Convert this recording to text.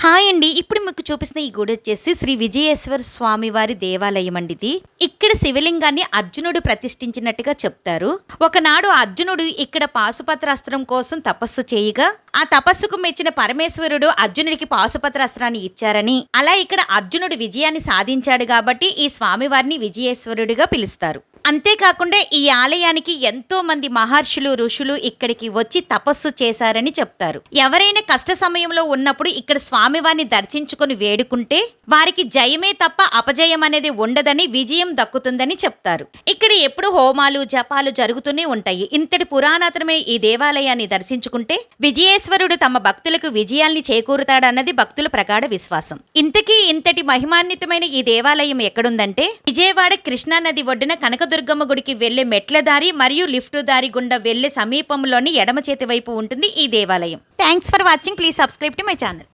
Hi అండి. ఇప్పుడు మీకు చూపిస్తున్న ఈ గుడి వచ్చేసి శ్రీ విజయేశ్వర స్వామి వారి దేవాలయం అండి ఇది. ఇక్కడ శివలింగాన్ని అర్జునుడు ప్రతిష్ఠించినట్టుగా చెప్తారు. ఒకనాడు అర్జునుడు ఇక్కడ పాశుపత్రాస్త్రం కోసం తపస్సు చేయగా, ఆ తపస్సుకు మెచ్చిన పరమేశ్వరుడు అర్జునుడికి పాశుపత్రాస్త్రాన్ని ఇచ్చారని, అలా ఇక్కడ అర్జునుడు విజయాన్ని సాధించాడు కాబట్టి ఈ స్వామివారిని విజయేశ్వరుడిగా పిలుస్తారు. అంతేకాకుండా ఈ ఆలయానికి ఎంతో మంది మహర్షులు, ఋషులు ఇక్కడికి వచ్చి తపస్సు చేశారని చెప్తారు. ఎవరైనా కష్ట సమయంలో ఉన్నప్పుడు ఇక్కడ స్వామివారిని దర్శించుకుని వేడుకుంటే వారికి జయమే తప్ప అపజయం అనేది ఉండదని, విజయం దక్కుతుందని చెప్తారు. ఇక్కడ ఎప్పుడు హోమాలు, జపాలు జరుగుతూనే ఉంటాయి. ఇంతటి పురాణతమైన ఈ దేవాలయాన్ని దర్శించుకుంటే విజయేశ్వరుడు తమ భక్తులకు విజయాల్ని చేకూరుతాడన్నది భక్తుల ప్రగాఢ విశ్వాసం. ఇంతటి మహిమాన్వితమైన ఈ దేవాలయం ఎక్కడుందంటే విజయవాడ కృష్ణా నది ఒడ్డున కనకదుర్గమ్మ గుడికి వెళ్లే మెట్ల దారి మరియు లిఫ్ట్ దారి గుండా వెళ్లే సమీపంలోని ఎడమ చేతి వైపు ఉంటుంది ఈ దేవాలయం. Thanks for watching. Please subscribe to my channel.